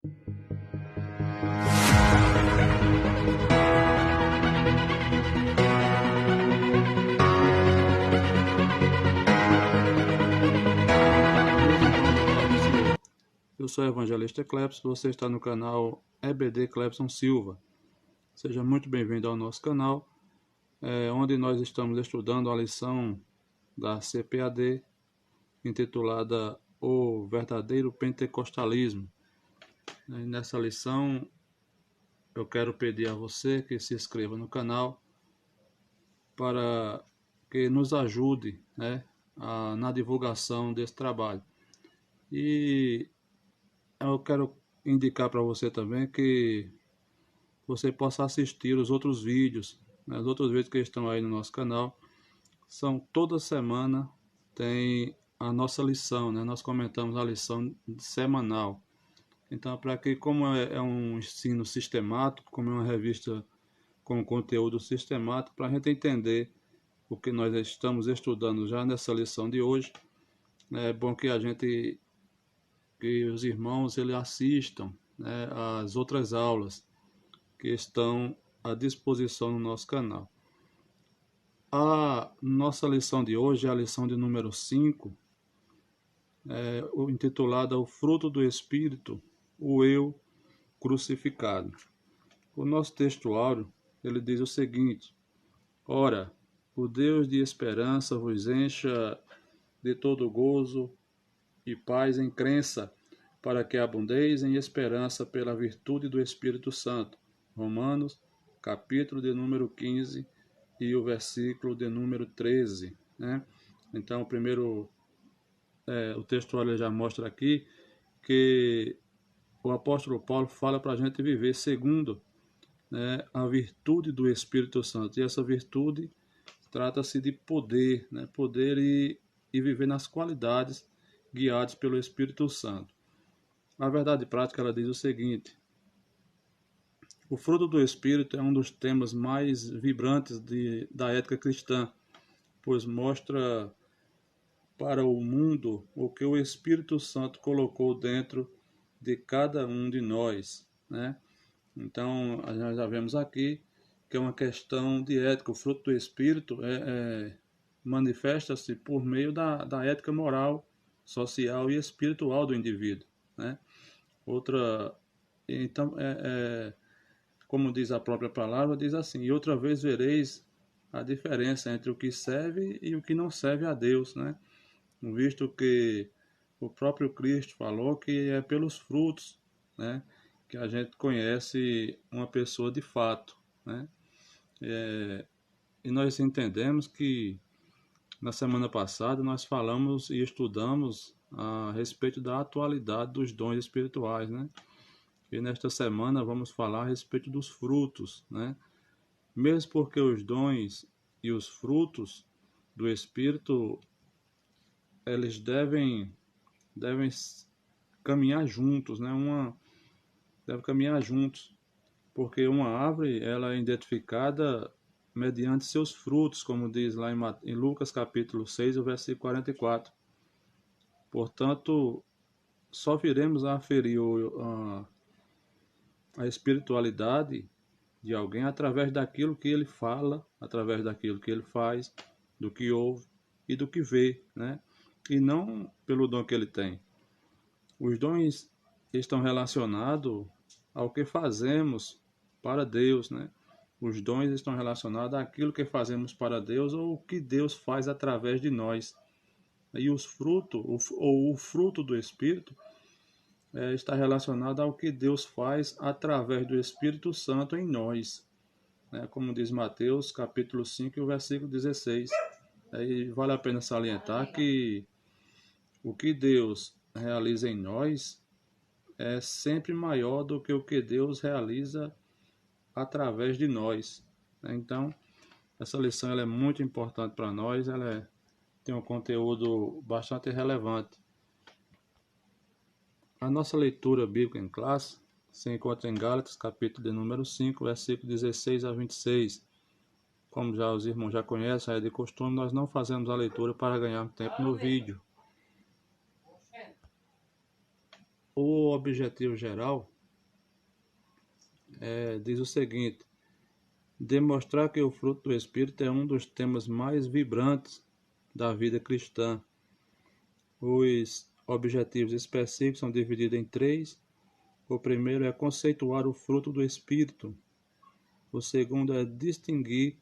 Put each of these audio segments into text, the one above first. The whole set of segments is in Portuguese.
Eu sou o evangelista Clepson, você está no canal EBD Clepson Silva. Seja muito bem-vindo ao nosso canal, onde nós estamos estudando a lição da CPAD, intitulada O Verdadeiro Pentecostalismo. E nessa lição, eu quero pedir a você que se inscreva no canal para que nos ajude, na divulgação desse trabalho. E eu quero indicar para você também que você possa assistir os outros vídeos, os outros vídeos que estão aí no nosso canal. São toda semana, tem a nossa lição, nós comentamos a lição semanal. Então, para que, como é um ensino sistemático, como é uma revista com conteúdo sistemático, para a gente entender o que nós estamos estudando já nessa lição de hoje, é bom que que os irmãos eles assistam as outras aulas que estão à disposição no nosso canal. A nossa lição de hoje é a lição de número 5, intitulada O Fruto do Espírito, o Eu Crucificado. O nosso textuário ele diz o seguinte: Ora, o Deus de esperança vos encha de todo gozo e paz em crença, para que abundeis em esperança pela virtude do Espírito Santo. Romanos, capítulo de número 15 e o versículo de número 13. Então, primeiro, o textuário já mostra aqui que o apóstolo Paulo fala para a gente viver segundo a virtude do Espírito Santo. E essa virtude trata-se de poder, poder e viver nas qualidades guiados pelo Espírito Santo. A verdade prática ela diz o seguinte: o fruto do Espírito é um dos temas mais vibrantes da ética cristã, pois mostra para o mundo o que o Espírito Santo colocou dentro de cada um de nós. Então, nós já vemos aqui que é uma questão de ética. O fruto do Espírito manifesta-se por meio da ética moral, social e espiritual do indivíduo. Então, como diz a própria palavra, diz assim: e outra vez vereis a diferença entre o que serve e o que não serve a Deus, visto que o próprio Cristo falou que é pelos frutos, que a gente conhece uma pessoa de fato, E nós entendemos que na semana passada nós falamos e estudamos a respeito da atualidade dos dons espirituais, E nesta semana vamos falar a respeito dos frutos, Mesmo porque os dons e os frutos do Espírito, eles devem caminhar juntos, deve caminhar juntos, porque uma árvore ela é identificada mediante seus frutos, como diz lá em Lucas capítulo 6, o versículo 44. Portanto, só viremos a aferir a espiritualidade de alguém através daquilo que ele fala, através daquilo que ele faz, do que ouve e do que vê, E não pelo dom que ele tem. Os dons estão relacionados ao que fazemos para Deus, Os dons estão relacionados àquilo que fazemos para Deus ou o que Deus faz através de nós. E os frutos, o fruto do Espírito, está relacionado ao que Deus faz através do Espírito Santo em nós. Como diz Mateus, capítulo 5, o versículo 16. E vale a pena salientar que o que Deus realiza em nós é sempre maior do que o que Deus realiza através de nós. Então, essa lição ela é muito importante para nós, ela tem um conteúdo bastante relevante. A nossa leitura bíblica em classe se encontra em Gálatas, capítulo de número 5, versículo 16 a 26. Como já os irmãos já conhecem, é de costume, nós não fazemos a leitura para ganhar tempo no vídeo. o objetivo geral diz o seguinte: demonstrar que o fruto do Espírito é um dos temas mais vibrantes da vida cristã. Os objetivos específicos são divididos em três. O primeiro é conceituar o fruto do Espírito. O segundo é distinguir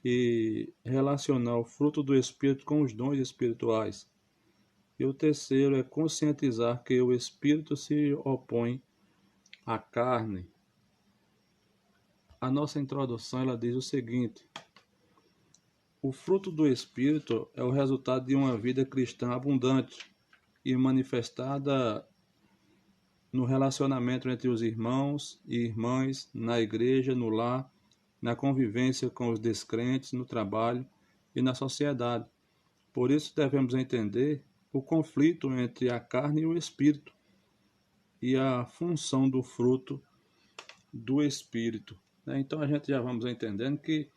e relacionar o fruto do Espírito com os dons espirituais. E o terceiro é conscientizar que o Espírito se opõe à carne. A nossa introdução ela diz o seguinte: o fruto do Espírito é o resultado de uma vida cristã abundante e manifestada no relacionamento entre os irmãos e irmãs, na igreja, no lar, na convivência com os descrentes, no trabalho e na sociedade. Por isso devemos entender o conflito entre a carne e o espírito e a função do fruto do espírito. Então a gente já vamos entendendo que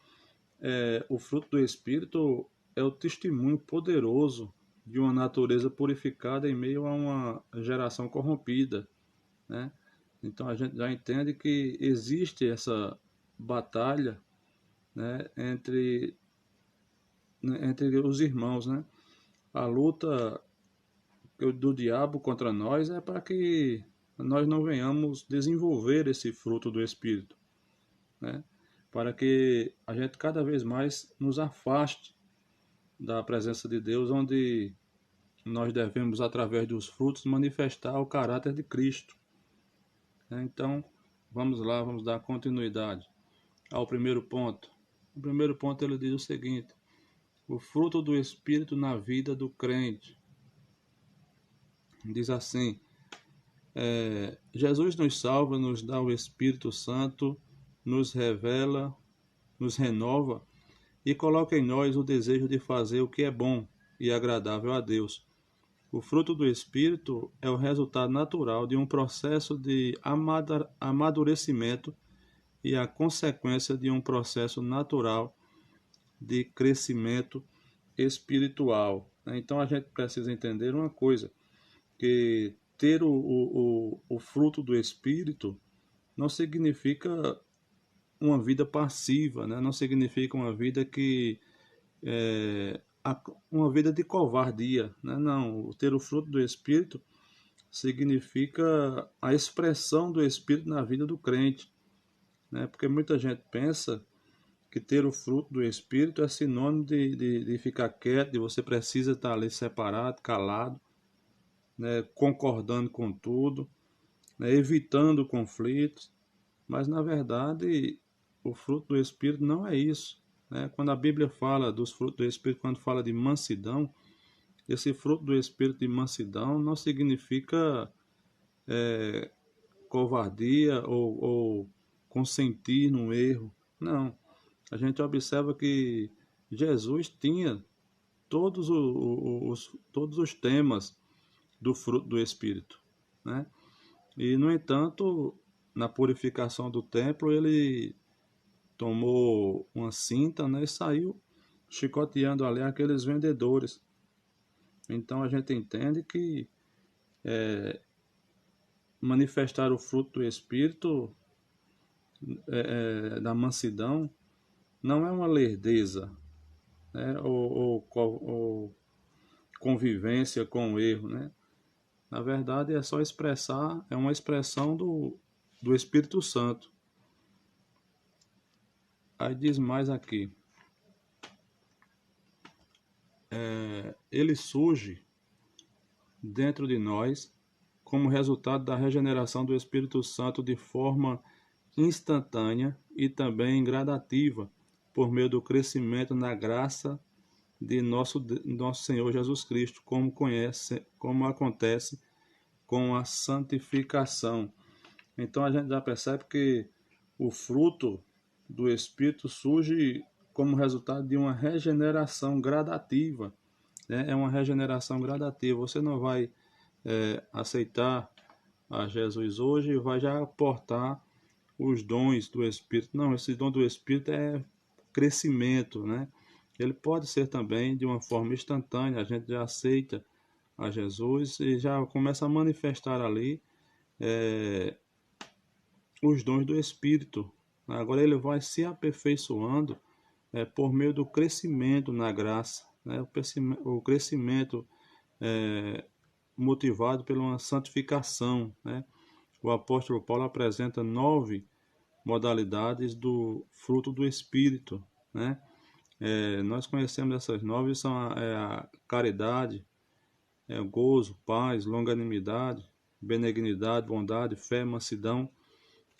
o fruto do espírito é o testemunho poderoso de uma natureza purificada em meio a uma geração corrompida, né? Então a gente já entende que existe essa batalha, né, entre os irmãos, né? A luta do diabo contra nós é para que nós não venhamos desenvolver esse fruto do Espírito, né? Para que a gente cada vez mais nos afaste da presença de Deus, onde nós devemos, através dos frutos, manifestar o caráter de Cristo. Então, vamos lá, vamos dar continuidade ao primeiro ponto. O primeiro ponto ele diz o seguinte: o fruto do Espírito na vida do crente. Diz assim: Jesus nos salva, nos dá o Espírito Santo, nos revela, nos renova e coloca em nós o desejo de fazer o que é bom e agradável a Deus. O fruto do Espírito é o resultado natural de um processo de amadurecimento e a consequência de um processo natural de crescimento espiritual. Então a gente precisa entender uma coisa, que ter o fruto do Espírito não significa uma vida passiva, né? Não significa uma vida uma vida de covardia, né? Não, ter o fruto do Espírito significa a expressão do Espírito na vida do crente, né? Porque muita gente pensa que ter o fruto do Espírito é sinônimo de ficar quieto, de você precisa estar ali separado, calado, né? Concordando com tudo, né? Evitando conflitos, mas na verdade o fruto do Espírito não é isso, né? Quando a Bíblia fala dos frutos do Espírito, quando fala de mansidão, esse fruto do Espírito de mansidão não significa covardia ou consentir no erro. Não. A gente observa que Jesus tinha todos os temas do fruto do Espírito, né? E, no entanto, na purificação do templo, ele tomou uma cinta, né, e saiu chicoteando ali aqueles vendedores. Então a gente entende que manifestar o fruto do Espírito da mansidão não é uma lerdeza, né, ou convivência com o erro, né? Na verdade é só expressar, é uma expressão do Espírito Santo. Aí diz mais aqui: ele surge dentro de nós como resultado da regeneração do Espírito Santo de forma instantânea e também gradativa, por meio do crescimento na graça de nosso Senhor Jesus Cristo, como acontece com a santificação. Então a gente já percebe que o fruto do Espírito surge como resultado de uma regeneração gradativa, né? É uma regeneração gradativa. Você não vai aceitar a Jesus hoje e vai já aportar os dons do Espírito. Não, esse dom do Espírito é crescimento, né? Ele pode ser também de uma forma instantânea, a gente já aceita a Jesus e já começa a manifestar ali os dons do Espírito. Agora ele vai se aperfeiçoando por meio do crescimento na graça, né? O crescimento motivado pela uma santificação, né? O apóstolo Paulo apresenta 9 modalidades do fruto do Espírito, né? Nós conhecemos essas 9, são a caridade, o gozo, paz, longanimidade, benignidade, bondade, fé, mansidão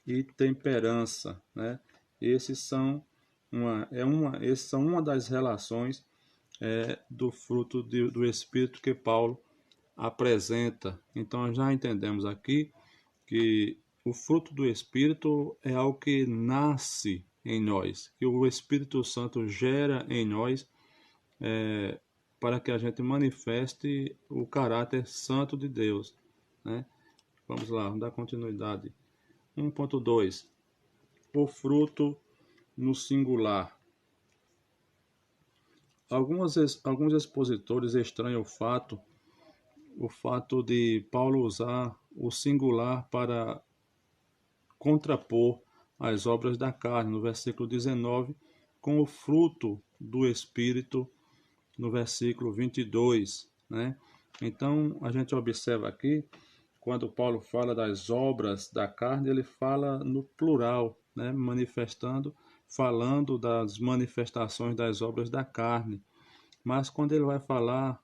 e temperança, né? Esses são uma das relações do fruto do Espírito que Paulo apresenta. Então já entendemos aqui que o fruto do Espírito é algo que nasce em nós, que o Espírito Santo gera em nós para que a gente manifeste o caráter santo de Deus, né? Vamos lá, vamos dar continuidade. 1.2. O fruto no singular. Alguns expositores estranham o fato de Paulo usar o singular para contrapor as obras da carne, no versículo 19, com o fruto do Espírito, no versículo 22, né? Então, a gente observa aqui, quando Paulo fala das obras da carne, ele fala no plural, né? Falando das manifestações das obras da carne. Mas quando ele vai falar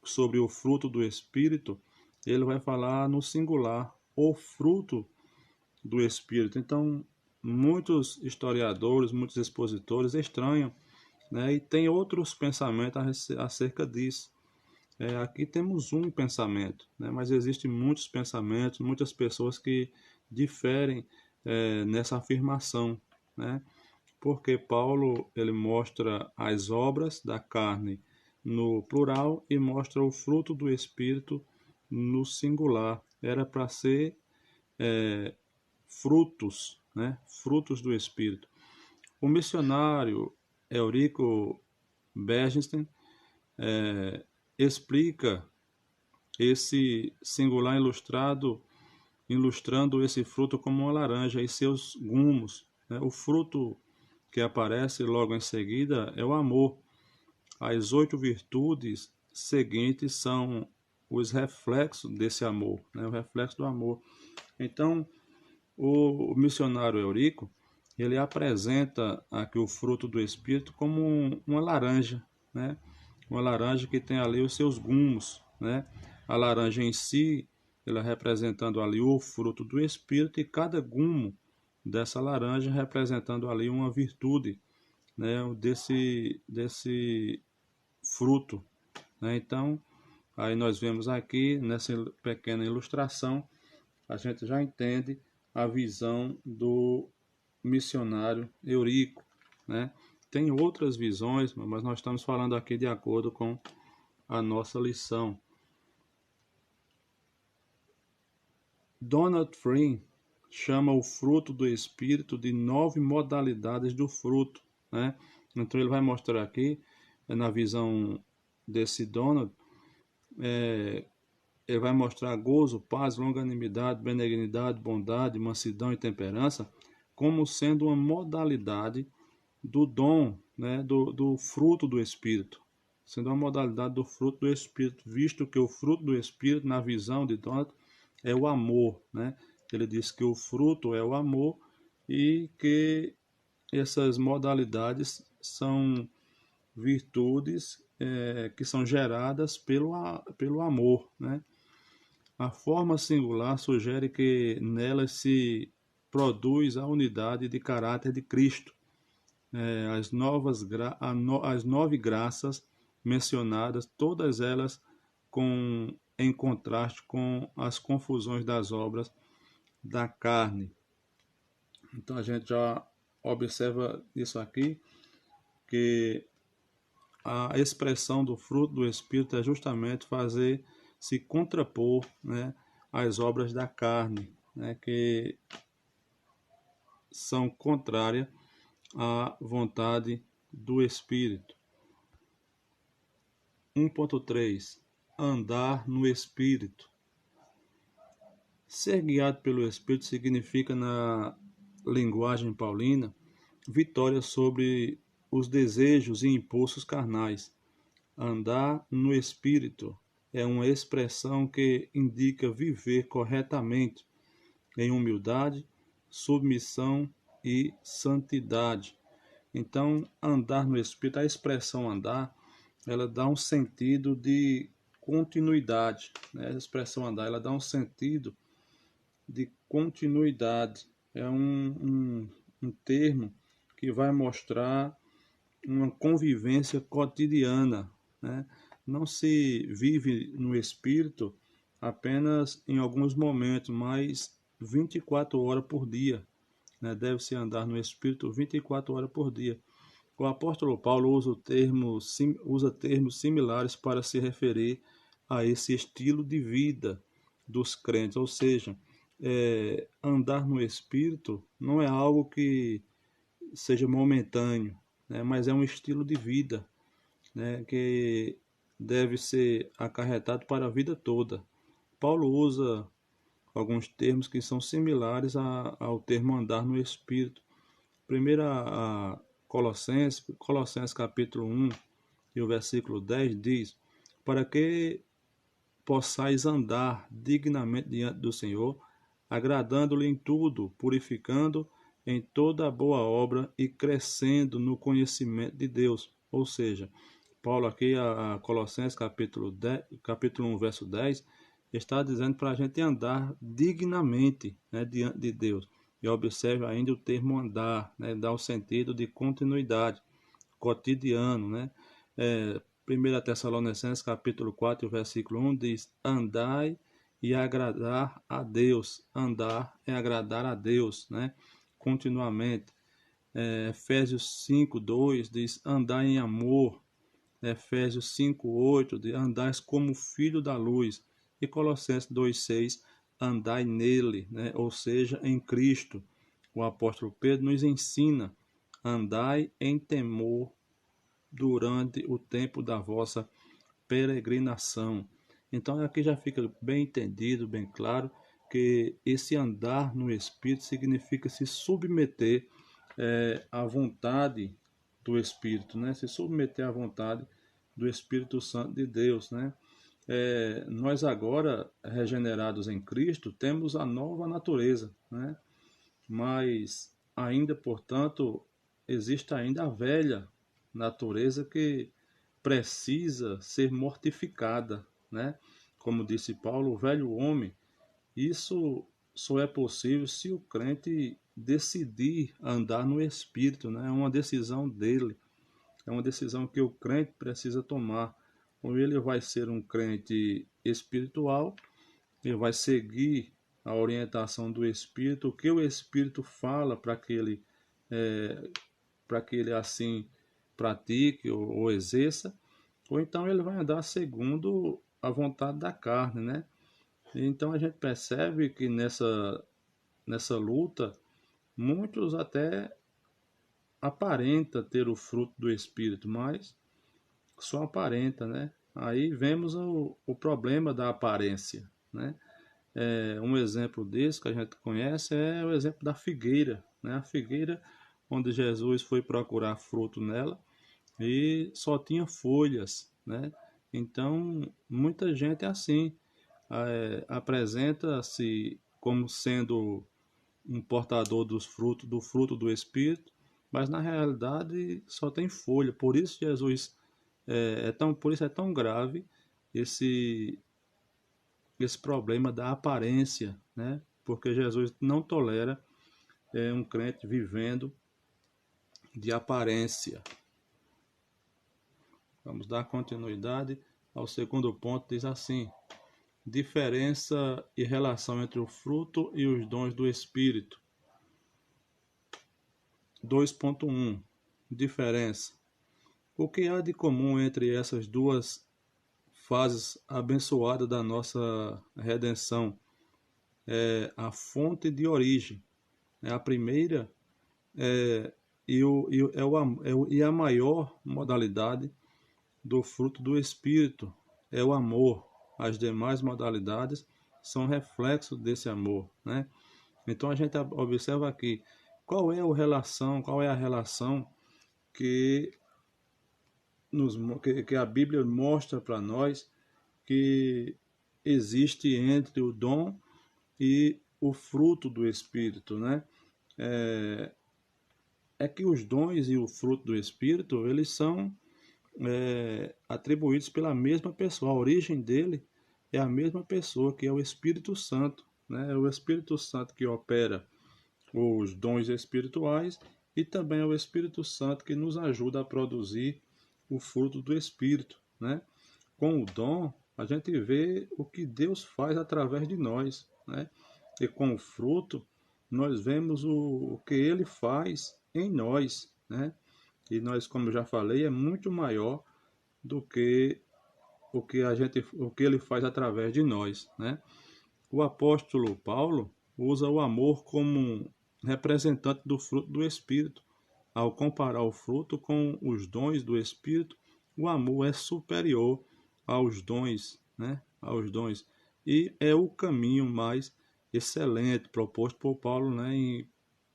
sobre o fruto do Espírito, ele vai falar no singular, o fruto do Espírito. Então, muitos historiadores, muitos expositores estranham, né? E tem outros pensamentos acerca disso. Aqui temos um pensamento, né? Mas existem muitos pensamentos, muitas pessoas que diferem nessa afirmação, né? Porque Paulo ele mostra as obras da carne no plural e mostra o fruto do Espírito no singular. Era para ser frutos, né? Frutos do Espírito. O missionário Eurico Bergenstein explica esse singular ilustrando esse fruto como uma laranja e seus gumos, né? O fruto que aparece logo em seguida é o amor. As 8 virtudes seguintes são os reflexos desse amor, né? O reflexo do amor. Então, o missionário Eurico, ele apresenta aqui o fruto do Espírito como uma laranja, né? Uma laranja que tem ali os seus gumos, né? A laranja em si, ela representando ali o fruto do Espírito e cada gumo dessa laranja representando ali uma virtude, né? Desse fruto, né? Então, aí nós vemos aqui nessa pequena ilustração, a gente já entende a visão do missionário Eurico, né? Tem outras visões, mas nós estamos falando aqui de acordo com a nossa lição. Donald Free chama o fruto do Espírito de 9 modalidades do fruto, né? Então ele vai mostrar aqui, na visão desse Donald, ele vai mostrar gozo, paz, longanimidade, benignidade, bondade, mansidão e temperança como sendo uma modalidade do dom, né, do fruto do Espírito, sendo uma modalidade do fruto do Espírito, visto que o fruto do Espírito, na visão de Donald, é o amor, né? Ele diz que o fruto é o amor e que essas modalidades são virtudes que são geradas pelo amor, né? A forma singular sugere que nelas se produz a unidade de caráter de Cristo. As 9 graças mencionadas, todas elas em contraste com as confusões das obras da carne. Então a gente já observa isso aqui, que a expressão do fruto do Espírito é justamente fazer se contrapor, né, às obras da carne, né, que são contrárias à vontade do Espírito. 1.3 Andar no Espírito. Ser guiado pelo Espírito significa, na linguagem paulina, vitória sobre os desejos e impulsos carnais. Andar no Espírito é uma expressão que indica viver corretamente em humildade, submissão e santidade. Então, andar no Espírito, a expressão andar, ela dá um sentido de continuidade, né? A expressão andar, ela dá um sentido de continuidade. É um termo que vai mostrar uma convivência cotidiana, né? Não se vive no Espírito apenas em alguns momentos, mas 24 horas por dia, né? Deve-se andar no Espírito 24 horas por dia. O apóstolo Paulo usa termos similares para se referir a esse estilo de vida dos crentes, ou seja, andar no Espírito não é algo que seja momentâneo, né, mas é um estilo de vida, né, que deve ser acarretado para a vida toda. Paulo usa alguns termos que são similares ao termo andar no Espírito. Primeiro a Colossenses capítulo 1 e o versículo 10 diz: para que possais andar dignamente diante do Senhor, agradando-lhe em tudo, purificando em toda boa obra e crescendo no conhecimento de Deus. Ou seja, Paulo aqui, a Colossenses capítulo 1, verso 10, está dizendo para a gente andar dignamente, né, diante de Deus. E observe ainda o termo andar, né, dá o sentido de continuidade, cotidiano, né? 1 Tessalonicenses capítulo 4, versículo 1 diz: andai e agradar a Deus. Andar é agradar a Deus, né? Continuamente. Efésios 5, 2 diz: andai em amor. Efésios 5, 8 diz: andais como filho da luz. E Colossenses 2, 6, andai nele, né? Ou seja, em Cristo. O apóstolo Pedro nos ensina: andai em temor durante o tempo da vossa peregrinação. Então aqui já fica bem entendido, bem claro, que esse andar no Espírito significa se submeter à vontade do Espírito, né? Se submeter à vontade do Espírito Santo de Deus, né? Nós agora, regenerados em Cristo, temos a nova natureza, né? Mas ainda, portanto, existe ainda a velha natureza que precisa ser mortificada, né? Como disse Paulo, o velho homem, isso só é possível se o crente decidir andar no Espírito, né? É uma decisão dele, é uma decisão que o crente precisa tomar. Ou ele vai ser um crente espiritual, ele vai seguir a orientação do Espírito, o que o Espírito fala para que ele assim pratique ou exerça, ou então ele vai andar segundo a vontade da carne, né? Então a gente percebe que nessa luta, muitos até aparenta ter o fruto do Espírito, mas só aparenta, né? Aí vemos o problema da aparência, né? Um exemplo desse que a gente conhece é o exemplo da figueira, né? A figueira onde Jesus foi procurar fruto nela e só tinha folhas, né? Então, muita gente é assim, apresenta-se como sendo um portador do fruto do Espírito, mas na realidade só tem folha. Por isso Jesus por isso é tão grave esse esse problema da aparência, né? Porque Jesus não tolera um crente vivendo de aparência. Vamos dar continuidade ao segundo ponto, diz assim: diferença e relação entre o fruto e os dons do Espírito. 2.1 Diferença. O que há de comum entre essas duas fases abençoadas da nossa redenção? É a fonte de origem. A primeira é a maior modalidade do fruto do Espírito, é o amor. As demais modalidades são reflexo desse amor, né? Então a gente observa aqui qual é a relação que, que a Bíblia mostra para nós que existe entre o dom e o fruto do Espírito, né? É que os dons e o fruto do Espírito, eles são atribuídos pela mesma pessoa. A origem dele é a mesma pessoa, que é o Espírito Santo, né? É o Espírito Santo que opera os dons espirituais e também é o Espírito Santo que nos ajuda a produzir o fruto do Espírito, né? Com o dom, a gente vê o que Deus faz através de nós, né? E com o fruto, nós vemos o que Ele faz em nós, né? E nós, como eu já falei, é muito maior do que o que Ele faz através de nós, né? O apóstolo Paulo usa o amor como um representante do fruto do Espírito. Ao comparar o fruto com os dons do Espírito, o amor é superior aos dons, né? Aos dons. E é o caminho mais excelente proposto por Paulo, né? Em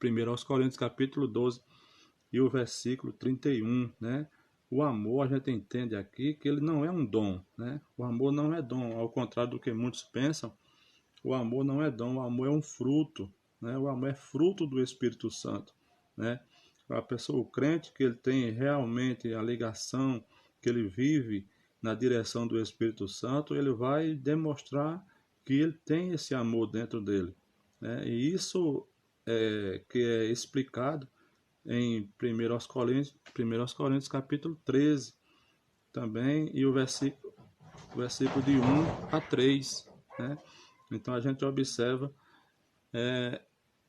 1 Coríntios capítulo 12 e o versículo 31, né? O amor, a gente entende aqui que ele não é um dom, né? O amor não é dom, ao contrário do que muitos pensam. O amor não é dom, o amor é um fruto, né? O amor é fruto do Espírito Santo, né? A pessoa, o crente, que ele tem realmente a ligação, que ele vive na direção do Espírito Santo, ele vai demonstrar que ele tem esse amor dentro dele, né? E isso que é explicado em 1 Coríntios capítulo 13 também, e o versículo de 1 a 3, né? Então a gente observa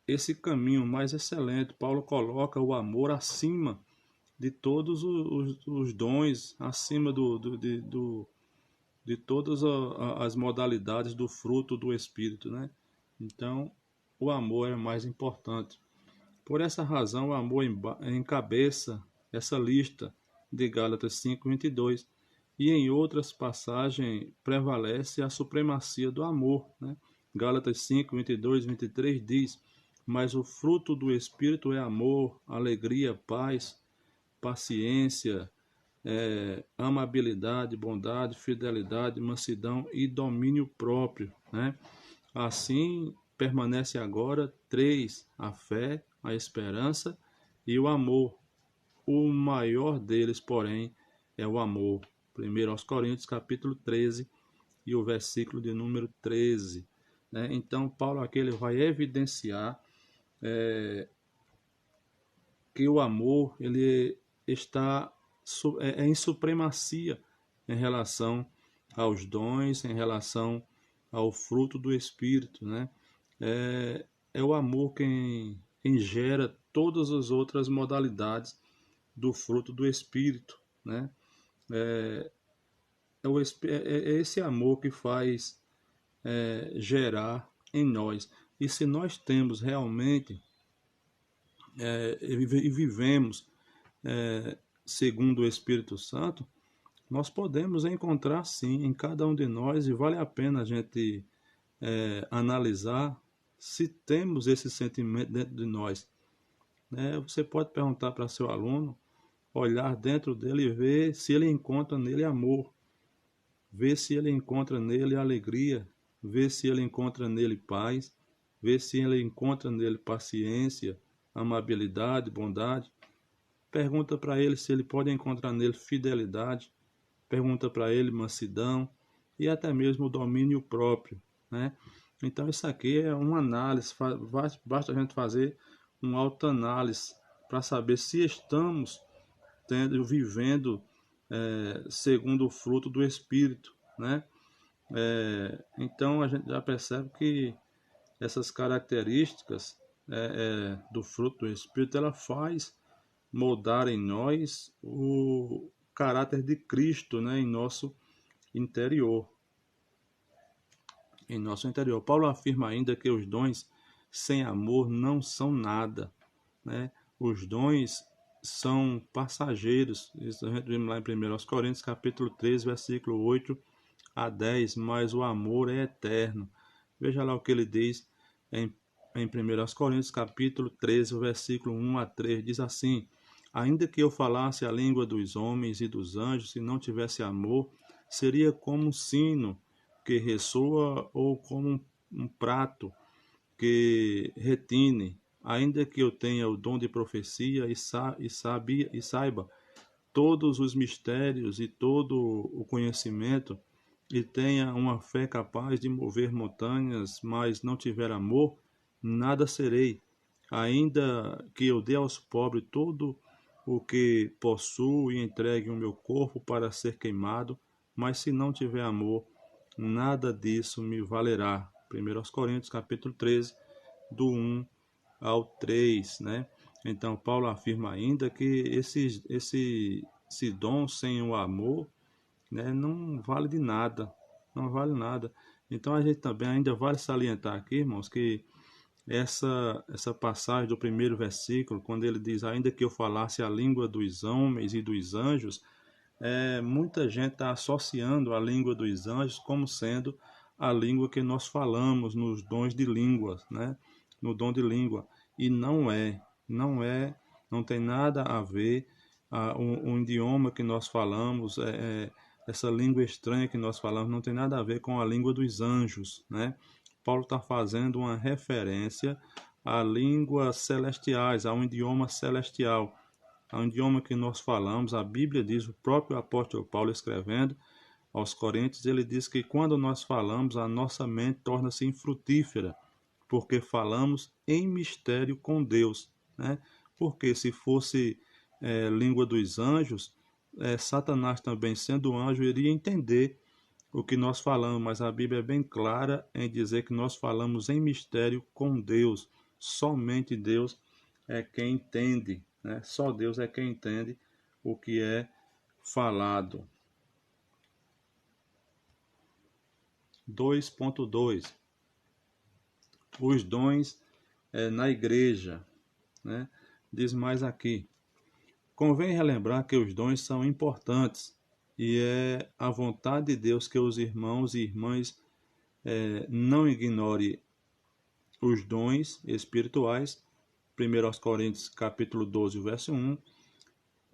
esse caminho mais excelente. Paulo coloca o amor acima de todos os dons, acima de todas as modalidades do fruto do Espírito, né? Então, o amor é mais importante. Por essa razão, o amor encabeça essa lista de Gálatas 5:22, e em outras passagens prevalece a supremacia do amor, né? Gálatas 5:22, 23 diz: mas o fruto do Espírito é amor, alegria, paz, paciência, amabilidade, bondade, fidelidade, mansidão e domínio próprio, né? Assim permanece agora três: a fé, a esperança e o amor. O maior deles, porém, é o amor. 1 Coríntios capítulo 13 e o versículo de número 13, né? Então Paulo aqui ele vai evidenciar que o amor ele está em supremacia em relação aos dons, em relação ao fruto do Espírito, né? É o amor quem gera todas as outras modalidades do fruto do Espírito, né? É esse amor que faz gerar em nós. E se nós temos realmente e vivemos segundo o Espírito Santo, nós podemos encontrar sim em cada um de nós, e vale a pena a gente analisar se temos esse sentimento dentro de nós, né? Você pode perguntar para seu aluno, olhar dentro dele e ver se ele encontra nele amor, ver se ele encontra nele alegria, ver se ele encontra nele paz, ver se ele encontra nele paciência, amabilidade, bondade. Pergunta para ele se ele pode encontrar nele fidelidade, pergunta para ele mansidão e até mesmo o domínio próprio, né? Então isso aqui é uma análise, basta a gente fazer uma autoanálise para saber se estamos vivendo segundo o fruto do Espírito, né? Então a gente já percebe que essas características do fruto do Espírito, ela faz moldar em nós o caráter de Cristo, né? Em nosso interior. Em nosso interior. Paulo afirma ainda que os dons sem amor não são nada, né? Os dons são passageiros. Isso a gente vê lá em 1 Coríntios, capítulo 13, versículo 8 a 10, mas o amor é eterno. Veja lá o que ele diz em 1 Coríntios, capítulo 13, versículo 1 a 3, diz assim: ainda que eu falasse a língua dos homens e dos anjos, se não tivesse amor, seria como um sino que ressoa ou como um prato que retine. Ainda que eu tenha o dom de profecia e saiba todos os mistérios e todo o conhecimento, e tenha uma fé capaz de mover montanhas, mas não tiver amor, nada serei. Ainda que eu dê aos pobres todo o que possuo e entregue o meu corpo para ser queimado, mas se não tiver amor, nada disso me valerá. 1 Coríntios, capítulo 13, do 1 ao 3, né? Então, Paulo afirma ainda que esse dom sem o amor, né, não vale de nada, não vale nada. Então, a gente também ainda vale salientar aqui, irmãos, que essa passagem do primeiro versículo, quando ele diz, ainda que eu falasse a língua dos homens e dos anjos, muita gente está associando a língua dos anjos como sendo a língua que nós falamos nos dons de línguas, né? No dom de língua. E não tem nada a ver um idioma que nós falamos, essa língua estranha que nós falamos, não tem nada a ver com a língua dos anjos, né? Paulo está fazendo uma referência a línguas celestiais, a um idioma celestial, a um idioma que nós falamos. A Bíblia diz, o próprio apóstolo Paulo escrevendo aos Coríntios, ele diz que quando nós falamos, a nossa mente torna-se infrutífera, porque falamos em mistério com Deus, né? Porque se fosse língua dos anjos, Satanás também, sendo anjo, iria entender o que nós falamos, mas a Bíblia é bem clara em dizer que nós falamos em mistério com Deus. Somente Deus é quem entende, né? Só Deus é quem entende o que é falado. 2.2 Os dons na igreja, né? Diz mais aqui: convém relembrar que os dons são importantes e é a vontade de Deus que os irmãos e irmãs não ignorem os dons espirituais. 1 Coríntios capítulo 12, verso 1.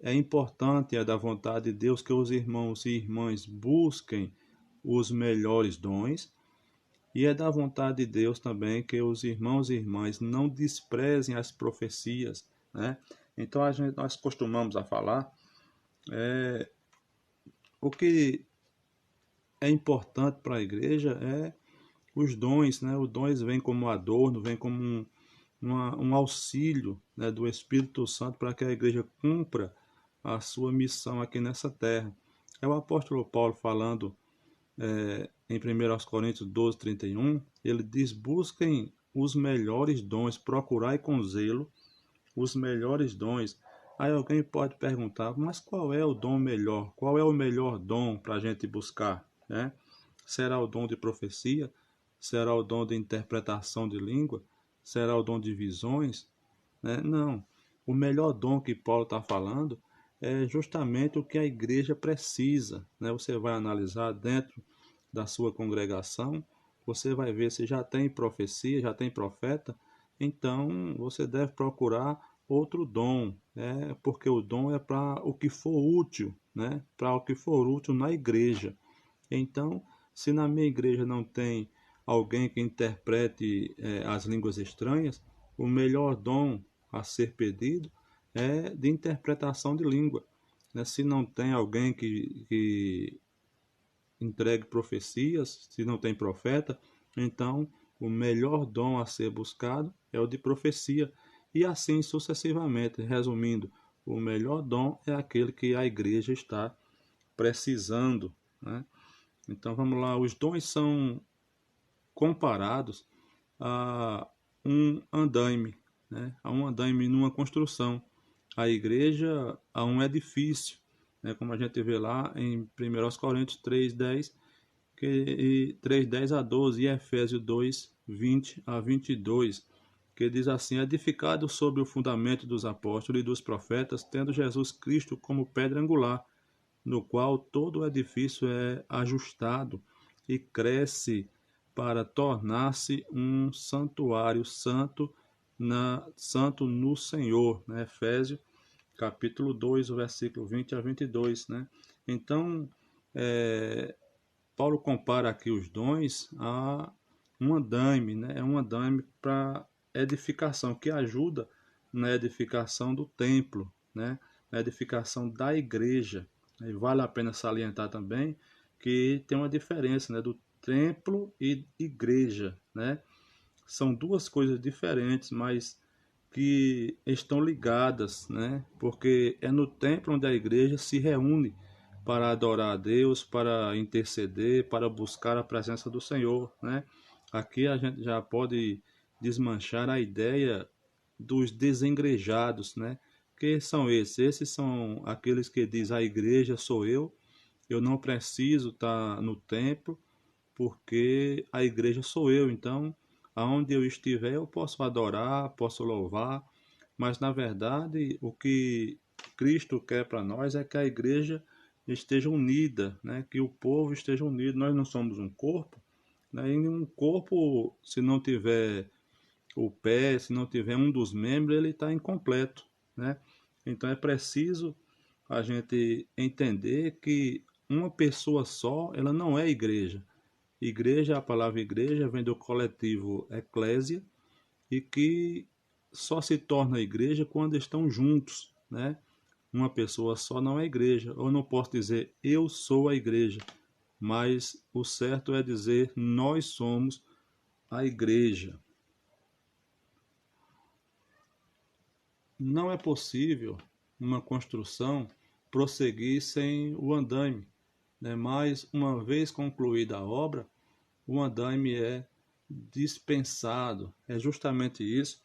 É importante, é da vontade de Deus que os irmãos e irmãs busquem os melhores dons, e é da vontade de Deus também que os irmãos e irmãs não desprezem as profecias, né? Então nós costumamos a falar o que é importante para a igreja é os dons, né? Os dons vêm como adorno, vêm como um auxílio, né, do Espírito Santo para que a igreja cumpra a sua missão aqui nessa terra. É o apóstolo Paulo falando em 1 Coríntios 12, 31, ele diz: busquem os melhores dons, procurai com zelo os melhores dons. Aí alguém pode perguntar, mas qual é o dom melhor? Qual é o melhor dom para a gente buscar, né? Será o dom de profecia? Será o dom de interpretação de língua? Será o dom de visões? Né? Não. O melhor dom que Paulo está falando é justamente o que a igreja precisa, né? Você vai analisar dentro da sua congregação, você vai ver se já tem profecia, já tem profeta, então você deve procurar outro dom, né? Porque o dom é para o que for útil, né? Para o que for útil na igreja. Então, se na minha igreja não tem alguém que interprete as línguas estranhas, o melhor dom a ser pedido é de interpretação de língua, né? Se não tem alguém que entregue profecias, se não tem profeta, então o melhor dom a ser buscado é o de profecia, e assim sucessivamente. Resumindo, o melhor dom é aquele que a igreja está precisando, né? Então vamos lá, os dons são comparados a um andaime, né? A um andaime numa construção. A igreja a um edifício, né? Como a gente vê lá em 1 Coríntios 3:10, 3:10 a 12, e Efésios 2:20 a 22. que diz assim: edificado sobre o fundamento dos apóstolos e dos profetas, tendo Jesus Cristo como pedra angular, no qual todo o edifício é ajustado e cresce para tornar-se um santuário santo no Senhor, né? Efésios capítulo 2, o versículo 20 a 22, né? Então, Paulo compara aqui os dons a um andaime, né? É um andaime para edificação, que ajuda na edificação do templo, né? Na edificação da igreja. E vale a pena salientar também que tem uma diferença, né, do templo e igreja, né? São duas coisas diferentes, mas que estão ligadas, né? Porque é no templo onde a igreja se reúne para adorar a Deus, para interceder, para buscar a presença do Senhor, né? Aqui a gente já pode desmanchar a ideia dos desengrejados, né? Que são esses? Esses são aqueles que diz a igreja sou eu não preciso estar no templo, porque a igreja sou eu, então aonde eu estiver eu posso adorar, posso louvar, mas na verdade o que Cristo quer para nós é que a igreja esteja unida, né? Que o povo esteja unido. Nós não somos um corpo, né? E um corpo, se não tiver o pé, se não tiver um dos membros, ele está incompleto, né? Então é preciso a gente entender que uma pessoa só, ela não é igreja. Igreja, a palavra igreja vem do coletivo eclésia e que só se torna igreja quando estão juntos, né? Uma pessoa só não é igreja. Eu não posso dizer eu sou a igreja, mas o certo é dizer nós somos a igreja. Não é possível uma construção prosseguir sem o andaime, né? Mas uma vez concluída a obra, o andaime é dispensado. É justamente isso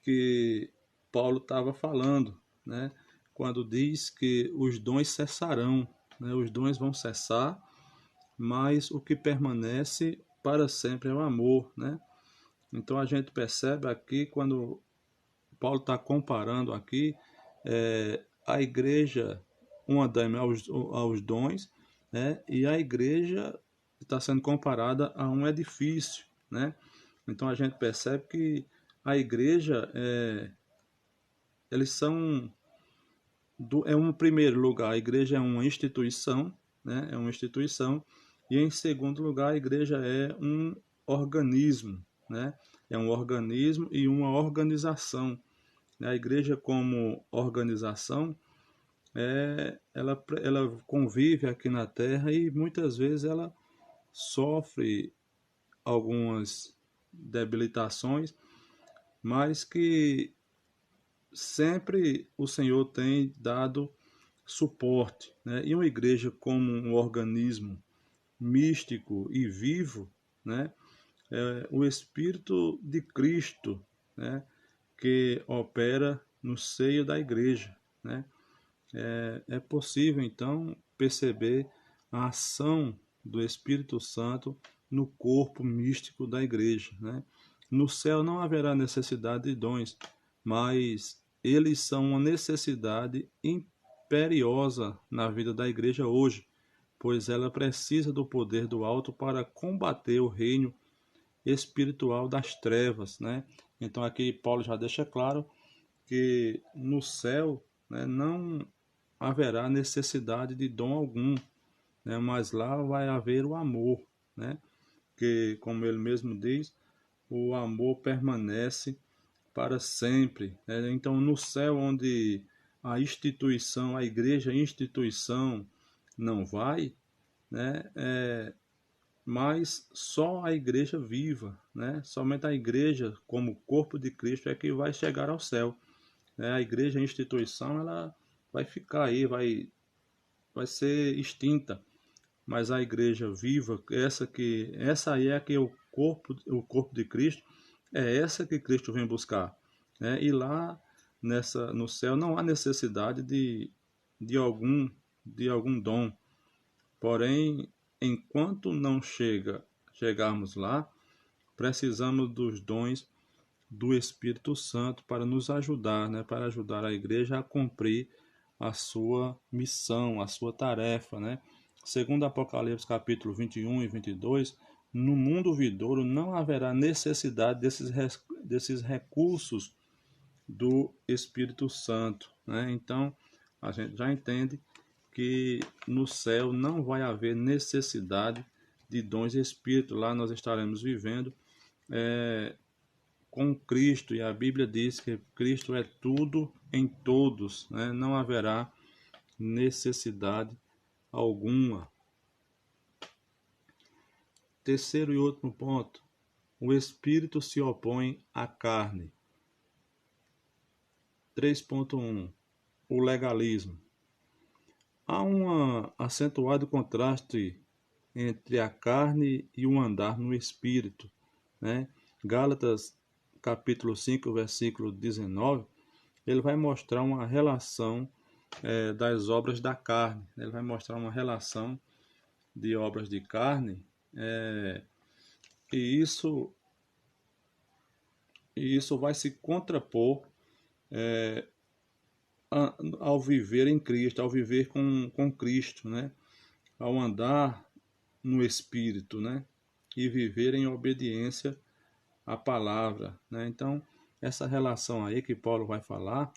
que Paulo estava falando, né? Quando diz que os dons cessarão, né? Os dons vão cessar, mas o que permanece para sempre é o amor, né? Então a gente percebe aqui, quando Paulo está comparando aqui a igreja, um andaime aos dons, né? E a igreja está sendo comparada a um edifício, né? Então a gente percebe que a igreja eles são é um primeiro lugar, a igreja é uma instituição, né? É uma instituição, e em segundo lugar a igreja é um organismo, né? É um organismo e uma organização. A igreja como organização ela convive aqui na Terra e muitas vezes ela sofre algumas debilitações, mas que sempre o Senhor tem dado suporte, né? E uma igreja como um organismo místico e vivo, né? É o Espírito de Cristo, né? Que opera no seio da igreja, né? É possível então perceber a ação do Espírito Santo no corpo místico da igreja, né? No céu não haverá necessidade de dons, mas eles são uma necessidade imperiosa na vida da igreja hoje, pois ela precisa do poder do alto para combater o reino espiritual das trevas, né? Então aqui Paulo já deixa claro que no céu, né, não haverá necessidade de dom algum, né? Mas lá vai haver o amor, né? Que, como ele mesmo diz, o amor permanece para sempre, né? Então, no céu onde a instituição, a igreja instituição não vai, né? Mas só a igreja viva, né? Somente a igreja como corpo de Cristo é que vai chegar ao céu, né? A igreja instituição ela vai ficar aí, vai ser extinta, mas a igreja viva, essa aí é que é o corpo de Cristo, é essa que Cristo vem buscar, né? E lá no céu não há necessidade de algum de algum dom. Porém, enquanto não chegarmos lá, precisamos dos dons do Espírito Santo para nos ajudar, né, para ajudar a igreja a cumprir a sua missão, a sua tarefa, né? Segundo Apocalipse capítulo 21 e 22, no mundo vindouro não haverá necessidade desses recursos do Espírito Santo, né? Então, a gente já entende que no céu não vai haver necessidade de dons de Espírito. Lá nós estaremos vivendo com Cristo, e a Bíblia diz que Cristo é tudo em todos, né? Não haverá necessidade alguma. Terceiro e último ponto: o Espírito se opõe à carne. 3.1 O legalismo. Há um acentuado contraste entre a carne e o andar no Espírito, né? Gálatas capítulo 5, versículo 19, ele vai mostrar uma relação das obras da carne. Ele vai mostrar uma relação de obras de carne, e isso vai se contrapor ao viver em Cristo, ao viver com Cristo, né? Ao andar no Espírito, né? E viver em obediência à palavra, né? Então, essa relação aí que Paulo vai falar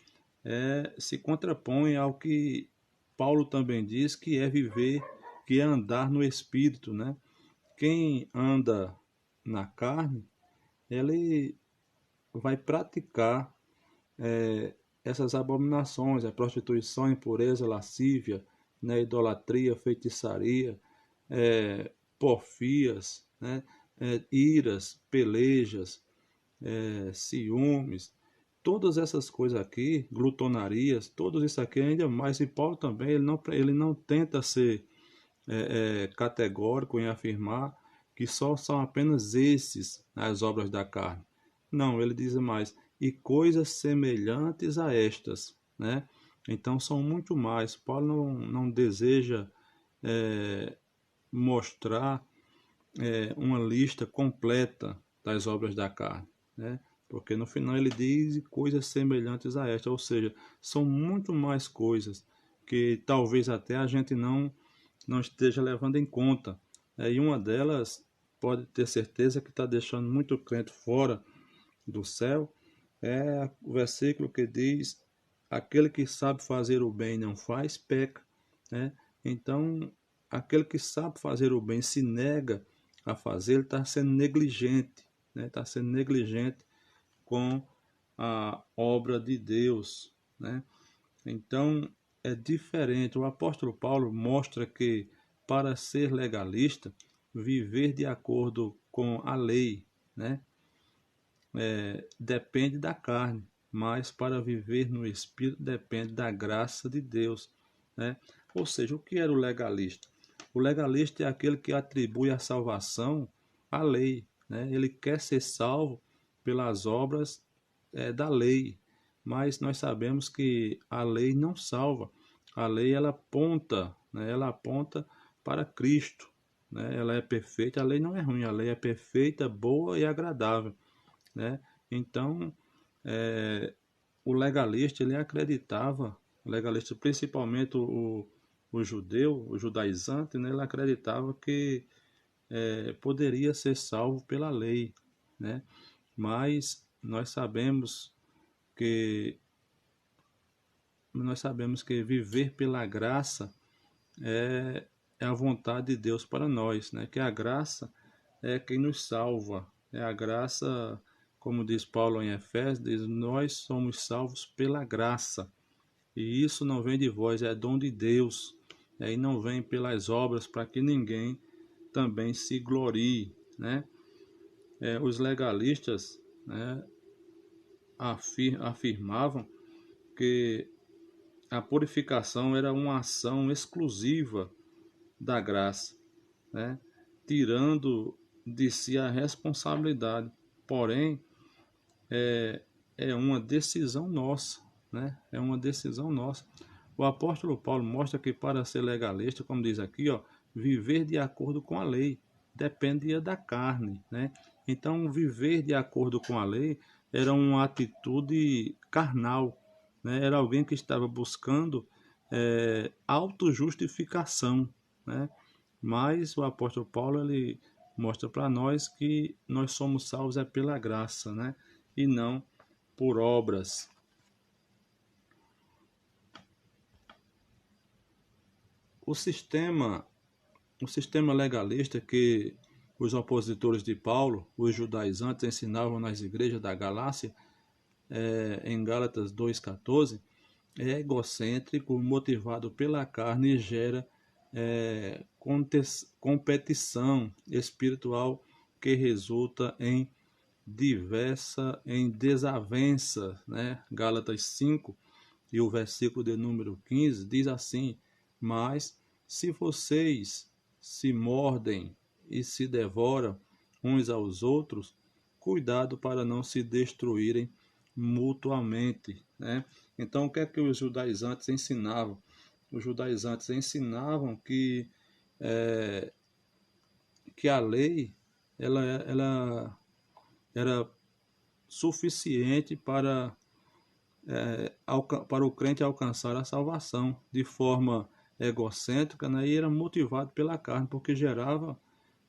se contrapõe ao que Paulo também diz que é viver, que é andar no Espírito, né? Quem anda na carne, ele vai praticar essas abominações, a prostituição, impureza, lascívia, né, idolatria, feitiçaria, porfias, né, iras, pelejas, ciúmes, todas essas coisas aqui, glutonarias, tudo isso aqui ainda mais, e Paulo também, ele não tenta ser categórico em afirmar que só são apenas esses as obras da carne. Não, ele diz mais, e coisas semelhantes a estas, né? Então são muito mais. Paulo não deseja mostrar uma lista completa das obras da carne, né? Porque no final ele diz coisas semelhantes a estas, ou seja, são muito mais coisas que talvez até a gente não esteja levando em conta. E uma delas, pode ter certeza que está deixando muito crente fora do céu, é o versículo que diz: aquele que sabe fazer o bem e não faz, peca, né? Então, aquele que sabe fazer o bem se nega a fazer, ele está sendo negligente, né? Está sendo negligente com a obra de Deus, né? Então, é diferente. O apóstolo Paulo mostra que, para ser legalista, viver de acordo com a lei, né, depende da carne, mas para viver no Espírito depende da graça de Deus, né? Ou seja, o que era o legalista? O legalista é aquele que atribui a salvação à lei, né? Ele quer ser salvo pelas obras da lei, mas nós sabemos que a lei não salva. A lei ela aponta, né? Ela aponta para Cristo, né? Ela é perfeita, a lei não é ruim, a lei é perfeita, boa e agradável, né? Então, o legalista, ele acreditava, o legalista, principalmente o judeu, o judaizante, né? Ele acreditava que poderia ser salvo pela lei, né? Mas que nós sabemos que viver pela graça é a vontade de Deus para nós, né? Que a graça é quem nos salva, é a graça, como diz Paulo em Efésios, diz, nós somos salvos pela graça, e isso não vem de vós, é dom de Deus, e não vem pelas obras para que ninguém também se glorie, né? Os legalistas, né, afirmavam que a purificação era uma ação exclusiva da graça, né, tirando de si a responsabilidade. Porém, é uma decisão nossa, né? É uma decisão nossa. O apóstolo Paulo mostra que para ser legalista, como diz aqui, ó, viver de acordo com a lei dependia da carne, né? Então, viver de acordo com a lei era uma atitude carnal, né? Era alguém que estava buscando autojustificação, né? Mas o apóstolo Paulo ele mostra para nós que nós somos salvos pela graça, né? E não por obras. O sistema legalista que os opositores de Paulo, os judaizantes, ensinavam nas igrejas da Galácia, em Gálatas 2,14, é egocêntrico, motivado pela carne e gera competição espiritual que resulta em desavença, né? Gálatas 5 e o versículo de número 15 diz assim: mas se vocês se mordem e se devoram uns aos outros, cuidado para não se destruírem mutuamente, né? Então, o que é que os judaizantes ensinavam? Os judaizantes ensinavam que a lei ela era suficiente para o crente alcançar a salvação de forma egocêntrica, né? E era motivado pela carne, porque gerava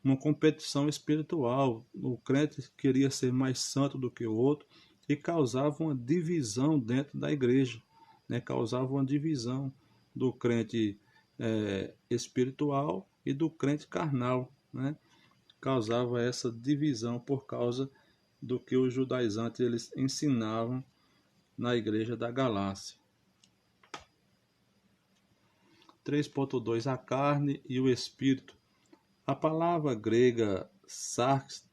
uma competição espiritual. O crente queria ser mais santo do que o outro e causava uma divisão dentro da igreja, né? Causava uma divisão do crente espiritual e do crente carnal, né? Causava essa divisão por causa do que os judaizantes eles ensinavam na igreja da Galácia. 3.2 A carne e o espírito. A palavra grega sarx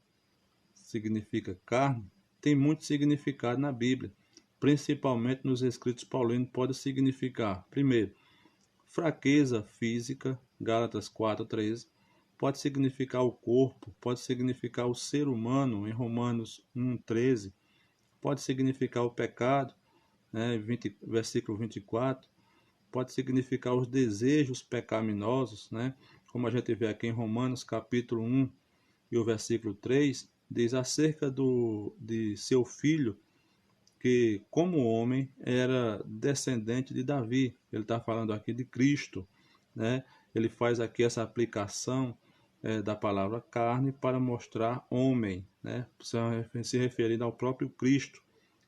significa carne, tem muito significado na Bíblia, principalmente nos escritos paulinos. Pode significar, primeiro, fraqueza física, Gálatas 4:13, pode significar o corpo, pode significar o ser humano, em Romanos 1:13, pode significar o pecado, né, versículo 24, pode significar os desejos pecaminosos, né, como a gente vê aqui em Romanos capítulo 1 e o versículo 3, diz acerca de seu filho, que como homem era descendente de Davi. Ele está falando aqui de Cristo, né? Ele faz aqui essa aplicação da palavra carne para mostrar homem, né? Se referindo ao próprio Cristo,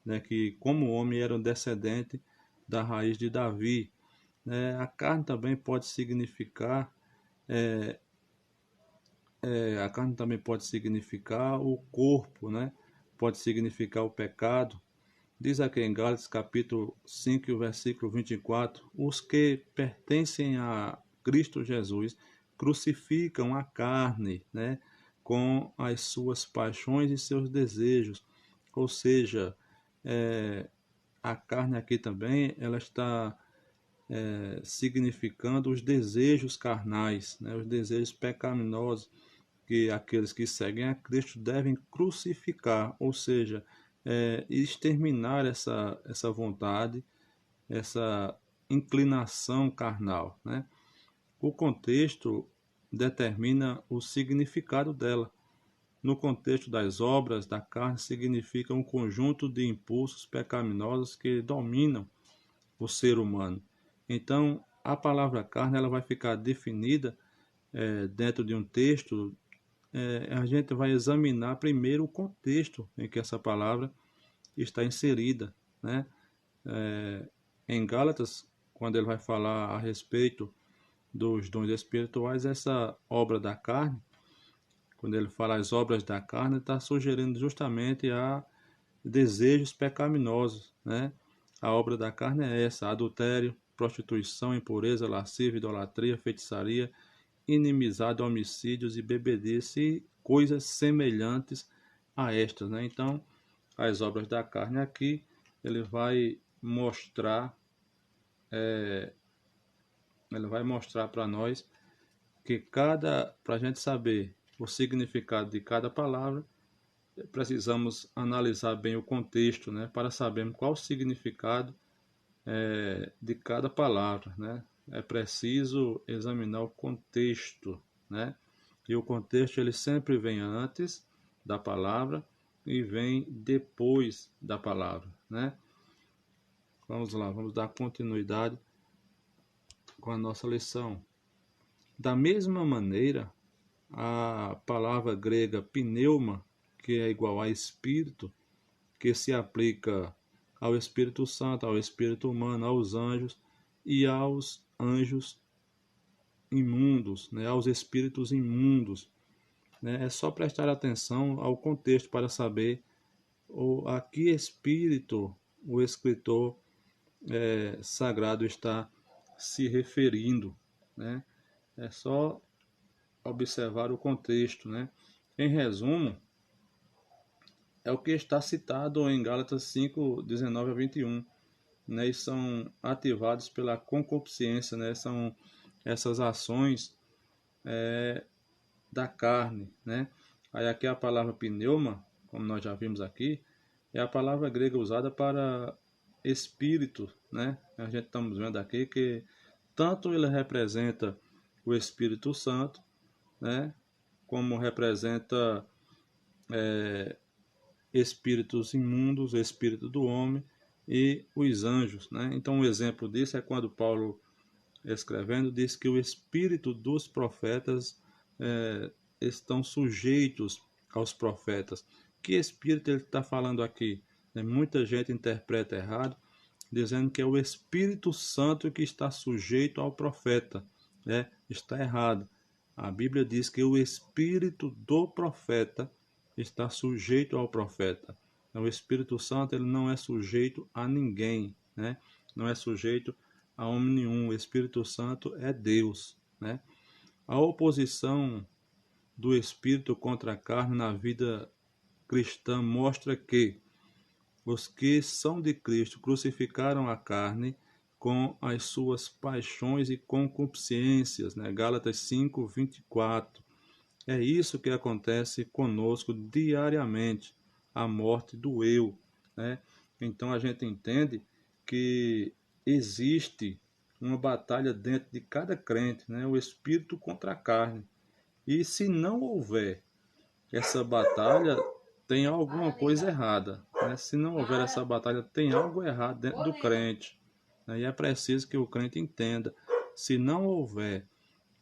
né? Que como homem era um descendente da raiz de Davi, né? A carne também pode significar a carne também pode significar o corpo, né? Pode significar o pecado. Diz aqui em Gálatas capítulo 5, o versículo 24, os que pertencem a Cristo Jesus crucificam a carne, né, com as suas paixões e seus desejos. Ou seja, a carne aqui também ela está significando os desejos carnais, né, os desejos pecaminosos que aqueles que seguem a Cristo devem crucificar, ou seja, exterminar essa vontade, essa inclinação carnal, né? O contexto determina o significado dela. No contexto das obras da carne, significa um conjunto de impulsos pecaminosos que dominam o ser humano. Então, a palavra carne ela vai ficar definida dentro de um texto. A gente vai examinar primeiro o contexto em que essa palavra está inserida, né? Em Gálatas, quando ele vai falar a respeito dos dons espirituais, essa obra da carne, quando ele fala as obras da carne, está sugerindo justamente a desejos pecaminosos, né? A obra da carne é essa: adultério, prostituição, impureza, lascívia, idolatria, feitiçaria, inimizade, homicídios e bebedice e coisas semelhantes a estas, né? Então, as obras da carne aqui, ele vai mostrar para nós que para a gente saber o significado de cada palavra, precisamos analisar bem o contexto, né? Para sabermos qual o significado de cada palavra, né? É preciso examinar o contexto, né? E o contexto ele sempre vem antes da palavra e vem depois da palavra, né? Vamos lá, vamos dar continuidade com a nossa lição. Da mesma maneira, a palavra grega pneuma, que é igual a espírito, que se aplica ao Espírito Santo, ao Espírito humano, aos anjos e aos anjos imundos, né, aos espíritos imundos. Né? É só prestar atenção ao contexto para saber a que espírito o escritor sagrado está se referindo. Né? É só observar o contexto. Né? Em resumo, é o que está citado em Gálatas 5, 19 a 21. Né? E são ativados pela concupiscência, né? São essas ações da carne. Né? Aí aqui a palavra pneuma, como nós já vimos aqui, é a palavra grega usada para espírito. Né? A gente estamos vendo aqui que tanto ele representa o Espírito Santo, né? Como representa espíritos imundos, o espírito do homem e os anjos. Né? Então, um exemplo disso é quando Paulo, escrevendo, diz que o espírito dos profetas estão sujeitos aos profetas. Que espírito ele está falando aqui? Muita gente interpreta errado, dizendo que é o Espírito Santo que está sujeito ao profeta. Né? Está errado. A Bíblia diz que o espírito do profeta está sujeito ao profeta. Então, o Espírito Santo ele não é sujeito a ninguém, né? Não é sujeito a homem nenhum. O Espírito Santo é Deus. Né? A oposição do Espírito contra a carne na vida cristã mostra que os que são de Cristo crucificaram a carne com as suas paixões e concupiscências. Né? Gálatas 5, 24. É isso que acontece conosco diariamente, a morte do eu. Né? Então a gente entende que existe uma batalha dentro de cada crente, né? O espírito contra a carne. E se não houver essa batalha, tem alguma coisa errada. Né? Se não houver essa batalha, tem algo errado dentro do crente. Né? E é preciso que o crente entenda. Se não houver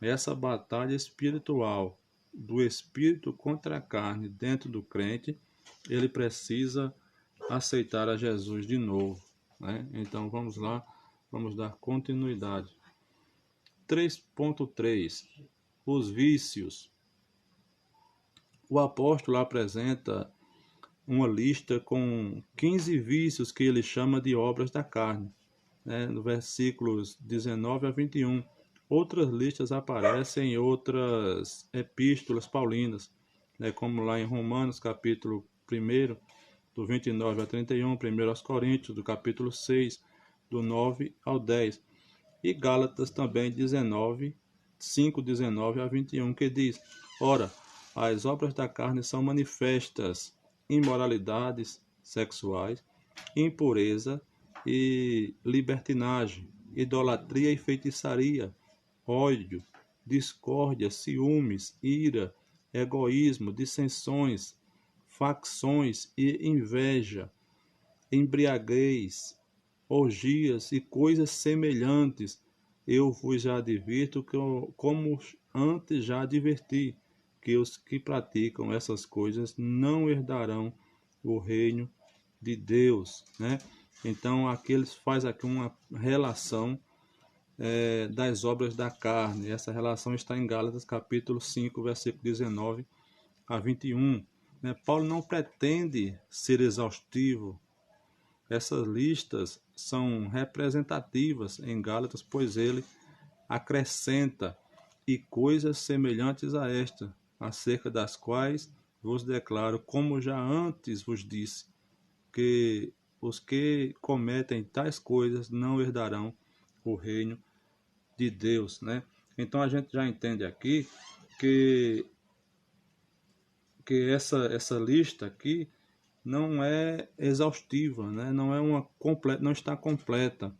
essa batalha espiritual do espírito contra a carne dentro do crente, ele precisa aceitar a Jesus de novo. Né? Então vamos lá, vamos dar continuidade. 3.3 Os vícios. O apóstolo apresenta uma lista com 15 vícios que ele chama de obras da carne, né? No versículos 19 a 21. Outras listas aparecem em outras epístolas paulinas, né? Como lá em Romanos, capítulo 1, do 29 a 31, 1 aos Coríntios, do capítulo 6, do 9 ao 10, e Gálatas também 19, 5, 19 a 21, que diz: Ora, as obras da carne são manifestas: imoralidades sexuais, impureza e libertinagem, idolatria e feitiçaria, ódio, discórdia, ciúmes, ira, egoísmo, dissensões, facções e inveja, embriaguez, orgias e coisas semelhantes. Eu vos já advirto que, como antes já adverti, que os que praticam essas coisas não herdarão o reino de Deus. Né? Então, aqui eles fazem aqui uma relação das obras da carne. Essa relação está em Gálatas capítulo 5, versículo 19 a 21. Né? Paulo não pretende ser exaustivo. Essas listas são representativas em Gálatas, pois ele acrescenta e coisas semelhantes a esta, acerca das quais vos declaro, como já antes vos disse, que os que cometem tais coisas não herdarão o reino de Deus. Né? Então a gente já entende aqui que essa lista aqui não é exaustiva, né? Não é não está completa.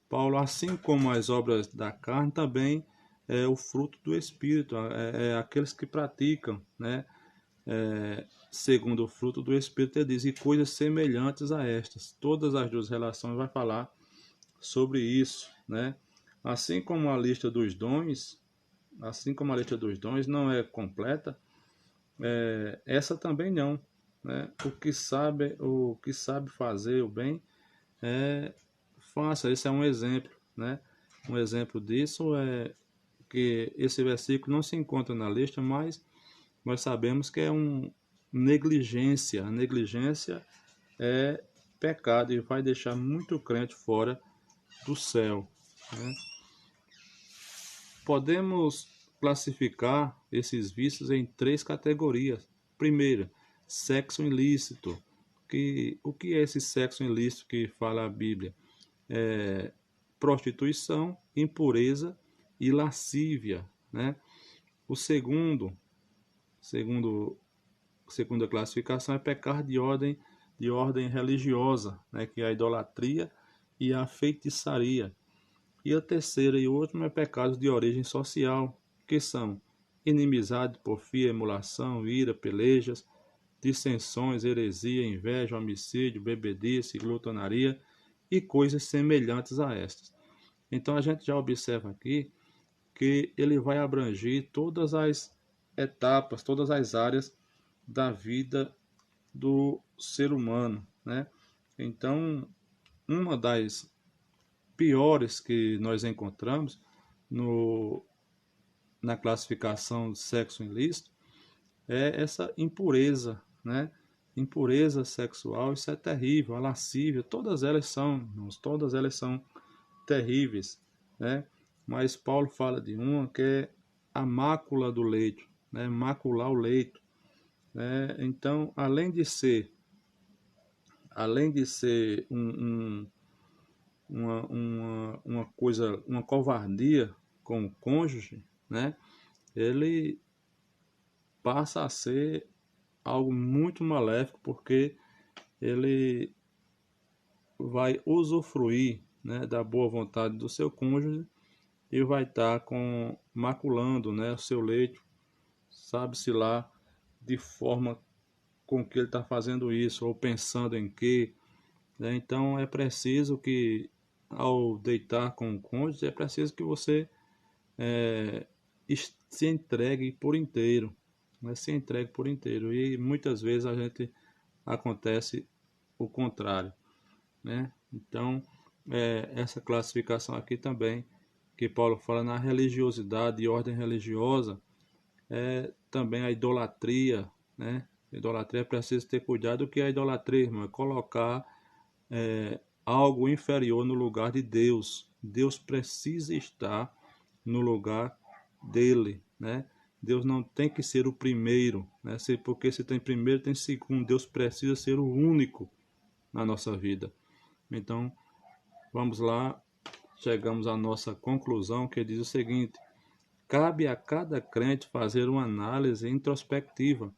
Paulo, assim como as obras da carne, também é o fruto do Espírito, é aqueles que praticam, né? segundo o fruto do Espírito, ele diz, e coisas semelhantes a estas. Todas as duas relações vai falar sobre isso, né? Assim como a lista dos dons não é completa, essa também não, né? O que sabe fazer o bem, faça. Esse é um exemplo, né? Um exemplo disso é que esse versículo não se encontra na lista, mas nós sabemos que é negligência. A negligência é pecado e vai deixar muito crente fora do céu, né? Podemos classificar esses vícios em 3 categorias. Primeira, sexo ilícito. O que é esse sexo ilícito que fala a Bíblia? Prostituição, impureza e lascívia, né? O segunda classificação é pecado de ordem religiosa, né? Que é a idolatria e a feitiçaria. E a terceira e última é pecados de origem social, que são inimizade, porfia, emulação, ira, pelejas, dissensões, heresia, inveja, homicídio, bebedice, glutonaria e coisas semelhantes a estas. Então a gente já observa aqui que ele vai abranger todas as etapas, todas as áreas da vida do ser humano, né? Então, uma das piores que nós encontramos na classificação de sexo ilícito é essa impureza, né? Impureza sexual, isso é terrível, a lascívia, todas elas são terríveis, né? Mas Paulo fala de uma que é a mácula do leito, né? Macular o leito, né? Então, além de ser uma coisa, uma covardia com o cônjuge, né? Ele passa a ser algo muito maléfico, porque ele vai usufruir, né, da boa vontade do seu cônjuge e vai estar maculando, né, o seu leito, sabe-se lá de forma com que ele está fazendo isso, ou pensando em que, né? Então é preciso que, ao deitar com o cônjuge, é preciso que você se entregue por inteiro, né? Se entregue por inteiro. E muitas vezes acontece o contrário, né? Então, essa classificação aqui também, que Paulo fala na religiosidade e ordem religiosa, também a idolatria, né? Idolatria, é preciso ter cuidado. O que é idolatria, irmão? É colocar algo inferior no lugar de Deus. Deus precisa estar no lugar dele, né? Deus não tem que ser o primeiro, né? Porque se tem primeiro, tem segundo. Deus precisa ser o único na nossa vida. Então, vamos lá, chegamos à nossa conclusão, que diz o seguinte: cabe a cada crente fazer uma análise introspectiva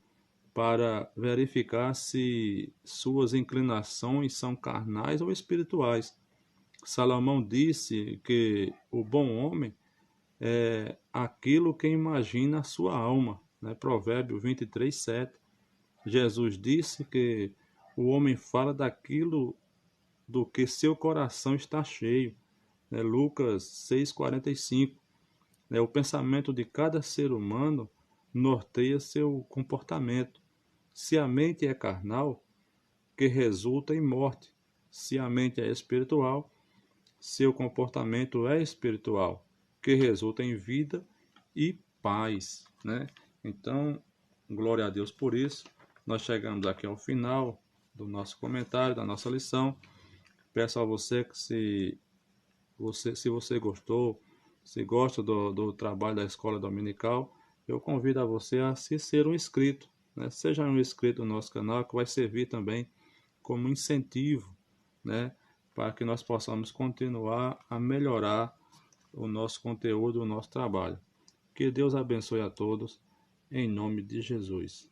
para verificar se suas inclinações são carnais ou espirituais. Salomão disse que o bom homem é aquilo que imagina a sua alma, né? Provérbio 23, 7. Jesus disse que o homem fala daquilo do que seu coração está cheio, né? Lucas 6,45. O pensamento de cada ser humano norteia seu comportamento. Se a mente é carnal, que resulta em morte. Se a mente é espiritual, seu comportamento é espiritual, que resulta em vida e paz, né? Então, glória a Deus por isso. Nós chegamos aqui ao final do nosso comentário, da nossa lição. Peço a você que se você gostou, se gosta do trabalho da Escola Dominical, eu convido a você a se ser um inscrito, né? Seja um inscrito no nosso canal, que vai servir também como incentivo, né? Para que nós possamos continuar a melhorar o nosso conteúdo, o nosso trabalho. Que Deus abençoe a todos, em nome de Jesus.